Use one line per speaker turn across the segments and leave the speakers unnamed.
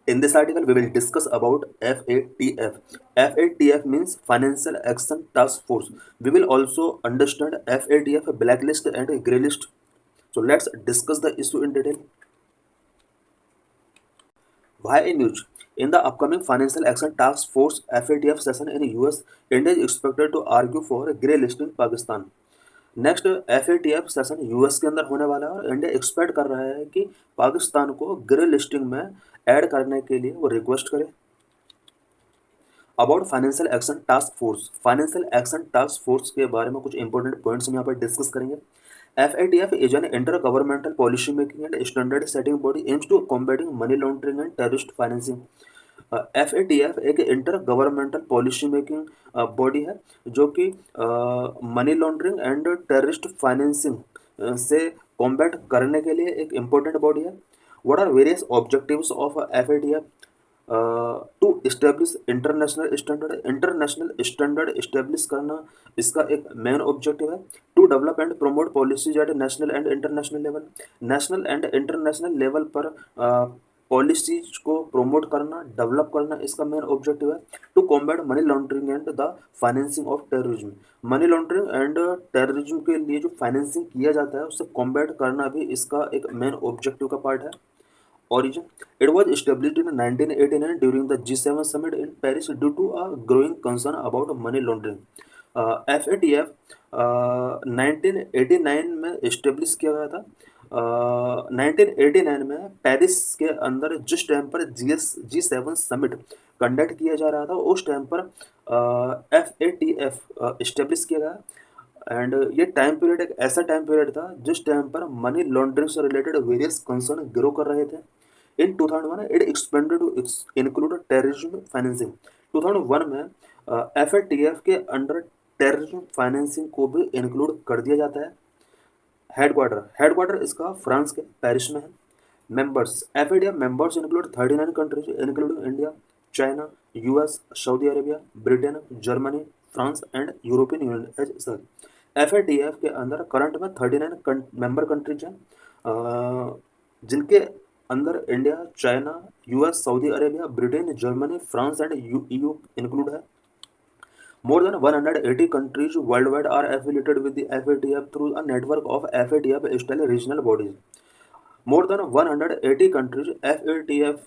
In this article, we will discuss about FATF. FATF means Financial Action Task Force. We will also understand FATF blacklist and grey list. So let's discuss the issue in detail. Why in news? In the upcoming Financial Action Task Force FATF session in US, India is expected to argue for grey listing Pakistan. Next FATF session US के अंदर होने वाला है और India expect कर रहा है कि पाकिस्तान को ग्रे लिस्टिंग में ऐड करने के लिए वो रिक्वेस्ट करे। About financial action task force के बारे में कुछ इंपॉर्टेंट पॉइंट्स हम यहाँ पर डिस्कस करेंगे। FATF is an intergovernmental policy making and standard setting body aims to combating money laundering and terrorist financing. FATF एक intergovernmental policy making body है जो कि money laundering and terrorist financing से combat करने के लिए एक important body है। What are various objectives of FATF? To establish international standard establish करना इसका एक मेन ऑब्जेक्टिव है। To develop and promote policies at national and international level पर पॉलिसीज को प्रमोट करना, डेवलप करना इसका मेन ऑब्जेक्टिव है। To combat money laundering and the financing of terrorism, money laundering and terrorism के लिए जो फाइनेंसिंग किया जाता है उससे कॉम्बैट करना भी इसका एक मेन ऑब्जेक्टिव का पार्ट है। Origin. It was established in 1989 during the G7 summit in Paris due to a growing concern about money laundering. FATF 1989 में इस्टेब्लिश किया गया था। 1989 में पेरिस के अंदर जिस टाइम पर G7 समिट कंडक्ट किया जा रहा था उस टाइम पर FATF इस्टेब्लिश किया गया। एंड ये टाइम पीरियड एक ऐसा टाइम पीरियड था जिस टाइम पर मनी लॉन्ड्रिंग से रिलेटेड वेरियस कंसर्न ग्रो कर रहे थे। In 2001 it expanded to include terrorism financing. 2001 में FATF के अंडर टेररिज्म फाइनेंसिंग को भी इंक्लूड कर दिया जाता है। हेडक्वार्टर इसका फ्रांस के पेरिस में है। Members FATF members include 39 countries including India, China, US, Saudi Arabia, Britain, Germany, France and European Union as such. FATF के अंदर करंट में 39 मेंबर कंट्रीज हैं जिनके अंदर India, China, US, Saudi Arabia, Britain, Germany, France and EU include है। More than 180 countries worldwide are affiliated with the FATF through a network of FATF-style regional bodies. More than 180 countries FATF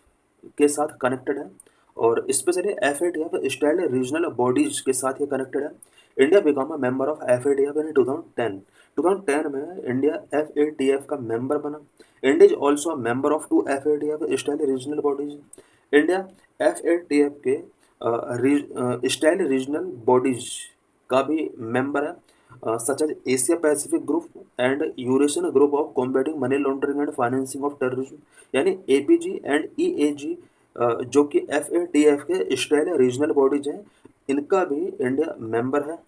के साथ connected है और specially FATF style regional bodies के साथ ये connected है। India become a member of FATF इन 2010। 2010 में India FATF का मेंबर बना। India is also a member of 2 FATF style regional bodies. India FATF के स्टाइल रीजनल बॉडीज का भी मेंबर है such as Asia Pacific Group and Eurasian Group of Combating Money Laundering and Financing of Terrorism, यानी APG and EAG जो कि FATF के style regional bodies हैं, इनका भी इंडिया मेंबर है।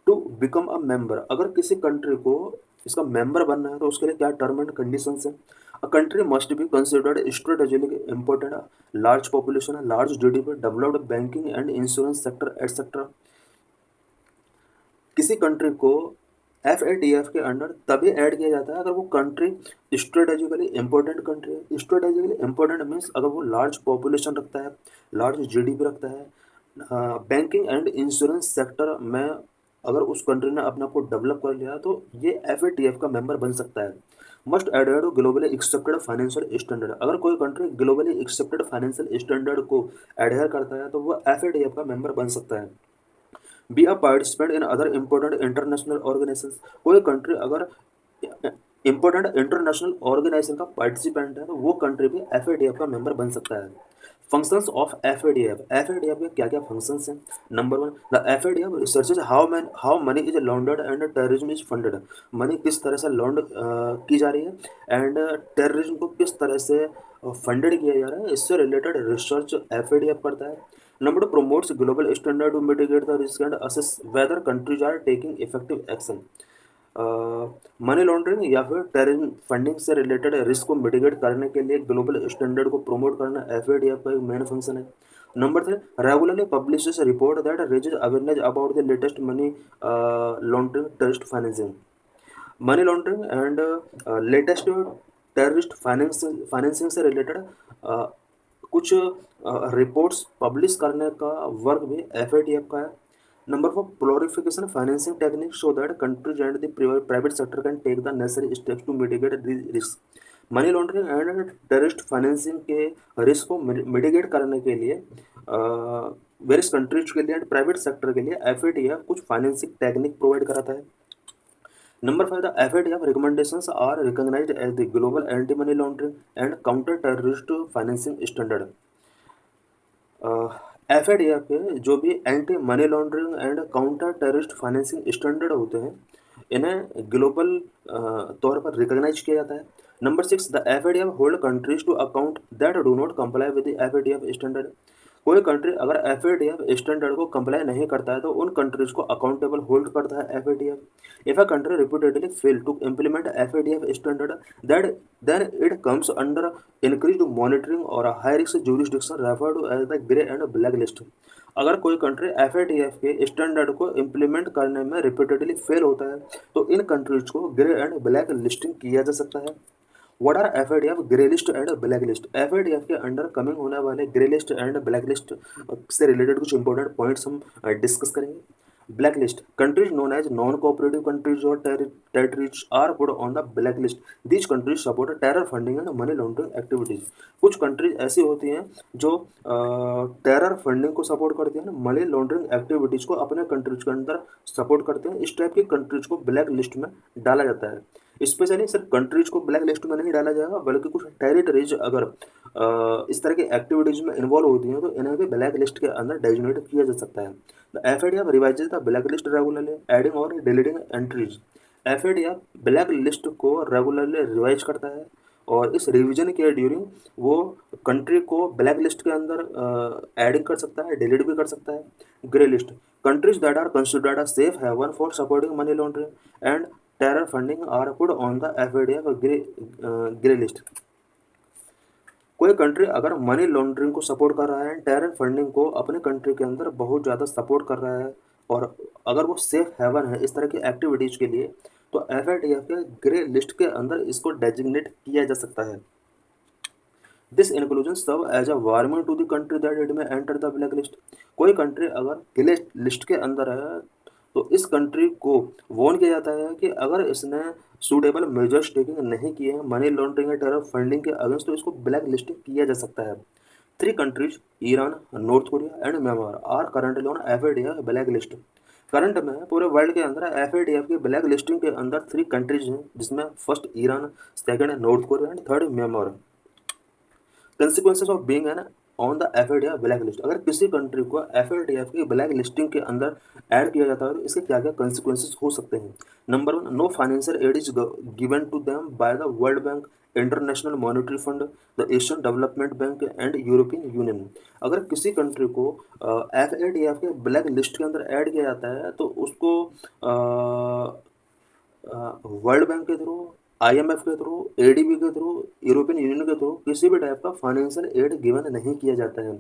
टू बिकम अ मेंबर, अगर किसी कंट्री को इसका मेंबर बनना है तो उसके लिए क्या टर्म एंड कंडीशंस हैं? A country must be considered strategically important, large population, large GDP, developed banking and insurance sector etcetera. किसी कंट्री को FATF के अंडर तभी ऐड किया जाता है अगर वो कंट्री स्ट्रेटेजिकली इंपॉर्टेंट कंट्री है। स्ट्रेटेजिकली इंपॉर्टेंट मीन्स अगर वो लार्ज पॉपुलेशन रखता है, लार्ज GDP रखता है, बैंकिंग एंड इंश्योरेंस सेक्टर में अगर उस कंट्री ने अपने आप को डेवलप कर लिया तो ये FATF का मेंबर बन सकता है। Must adhere to globally accepted financial standard, अगर कोई country globally accepted financial standard को एडेयर करता है तो वो FATF का मेंबर बन सकता है। Be a participant in other important international organisation, कोई कंट्री अगर इम्पोर्टेंट इंटरनेशनल ऑर्गेनाइजेशन का पार्टिसिपेंट है तो वो कंट्री भी FATF का मेंबर बन सकता है। फंक्शंस ऑफ FATF के क्या क्या फंक्शंस हैं? Number 1, the FATF researches how money is laundered and terrorism is funded, money किस तरह से लॉन्ड की जा रही है एंड टेररिज्म को किस तरह से फंडेड किया जा रहा है, इससे रिलेटेड रिसर्च FATF करता है। Number 2, promotes global standard to mitigate the risk and assess whether countries are taking effective action. Money laundering या फिर टेररिज्म फंडिंग से रिलेटेड रिस्क को मिटिगेट करने के लिए ग्लोबल स्टैंडर्ड को प्रमोट करना FATF का एक मेन फंक्शन है। Number 3, regularly publishes report that raises awareness about the latest money laundering terrorist financing, money laundering and latest terrorist financing से रिलेटेड कुछ रिपोर्ट्स पब्लिश करने का वर्क भी एफएटीएफ का है। Number 4, proliferation financing technique so that countries and the private sector can take the necessary steps to mitigate the risk. Money laundering and terrorist financing के risk को mitigate करने के लिए वेरियस कंट्रीज के लिए एंड प्राइवेट सेक्टर के लिए FATF कुछ फाइनेंसिंग टेक्निक प्रोवाइड कराता है। Number 5, the FATF recommendations are recognized as the global anti-money laundering and counter-terrorist financing standard. FATF के जो भी anti money laundering and counter terrorist financing standard होते हैं, इन्हें ग्लोबल तौर पर रिकॉग्नाइज किया जाता है। Number 6, the FATF hold countries to account that do not comply with the FATF standard. कोई कंट्री अगर एफएटीएफ स्टैंडर्ड को कंप्लाई नहीं करता है तो उन कंट्रीज को अकाउंटेबल होल्ड करता है FATF. If a country repeatedly fail to implement FATF standard that then it comes under increased monitoring और high risk jurisdiction referred to as the grey and black list. अगर कोई country FATF के standard को implement करने में repeatedly fail होता है तो इन कंट्रीज को ग्रे एंड ब्लैक लिस्टिंग किया जा सकता है। What are FATF grey list and black list? FATF के अंडर कमिंग होने वाले grey list and black list से रिलेटेड कुछ इंपॉर्टेंट पॉइंट्स हम डिस्कस करेंगे। Black list, countries known as non cooperative countries और territories are put on the black list. These countries support terror funding and money laundering activities. कुछ countries ऐसी होती हैं जो टेरर फंडिंग को सपोर्ट करती हैं, मनी लॉन्ड्रिंग एक्टिविटीज को अपने कंट्रीज के अंदर सपोर्ट करते हैं। इस टाइप की कंट्रीज को ब्लैक लिस्ट में डाला जाता है। स्पेशली सिर्फ कंट्रीज को ब्लैक लिस्ट में नहीं डाला जाएगा बल्कि कुछ टेरिटरीज अगर इस तरह की एक्टिविटीज में इन्वॉल्व होती हैं तो इन्हें भी ब्लैक लिस्ट के अंदर डेजिग्नेट किया जा सकता है। The FATF revises the black list regularly adding और deleting entries. FATF black list को रेगुलरली रिवाइज करता है और इस रिवीजन के ड्यूरिंग वो कंट्री को ब्लैक लिस्ट के अंदर एडिंग कर सकता है, डिलीट भी कर सकता है। Grey list, countries that are considered a safe haven for supporting money laundering and terror funding are put on the FATF grey list. कोई कंट्री अगर मनी लॉन्ड्रिंग को सपोर्ट कर रहा है, टेरर फंडिंग को अपने कंट्री के अंदर बहुत ज़्यादा सपोर्ट कर रहा है और अगर वो सेफ हेवन है इस तरह की एक्टिविटीज़ के लिए तो एफएटीएफ के ग्रे लिस्ट के अंदर इसको डेजिग्नेट किया जा सकता है। This inclusion serve as a warning to the country that it may enter the black list. कोई कंट्री अगर ग्रे लिस्ट के अंदर है तो इस कंट्री को वार्न किया जाता है कि अगर इसने सूटेबल मेजर्स टेकिंग नहीं किए हैं मनी लॉन्ड्रिंग या टेरर फंडिंग के अगेंस्ट तो इसको ब्लैक लिस्ट किया जा सकता है। 3 countries Iran, North Korea and Myanmar are currently on FATF black list. Current में पूरे वर्ल्ड के अंदर एफएटीएफ की ब्लैक लिस्टिंग के अंदर 3 कंट्रीज हैं जिसमें first Iran, second north Korea and third Myanmar. Consequences of being an on the FATF black list, अगर किसी कंट्री को एफएटीएफ की ब्लैक लिस्टिंग के अंदर ऐड किया जाता है तो इसके क्या क्या कंसिक्वेंसेस हो सकते हैं। Number 1, no financial aid is given to them by the World Bank, International Monetary Fund, the Asian Development Bank and European Union. अगर किसी कंट्री को एफएटीएफ के ब्लैक लिस्ट के अंदर ऐड किया जाता है तो उसको वर्ल्ड बैंक के थ्रू, आईएमएफ के थ्रू, एडीबी के थ्रू, यूरोपियन यूनियन के थ्रू किसी भी टाइप का फाइनेंशियल एड गिवन नहीं किया जाता है।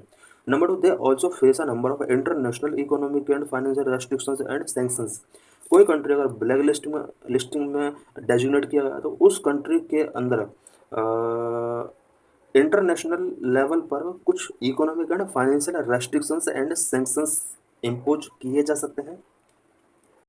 Number 2, they also face a number of international economic and financial restrictions and sanctions. कोई कंट्री अगर ब्लैक लिस्टिंग में डेजिग्नेट किया गया तो उस कंट्री के अंदर इंटरनेशनल लेवल पर कुछ economic and financial restrictions and sanctions impose किए जा सकते हैं।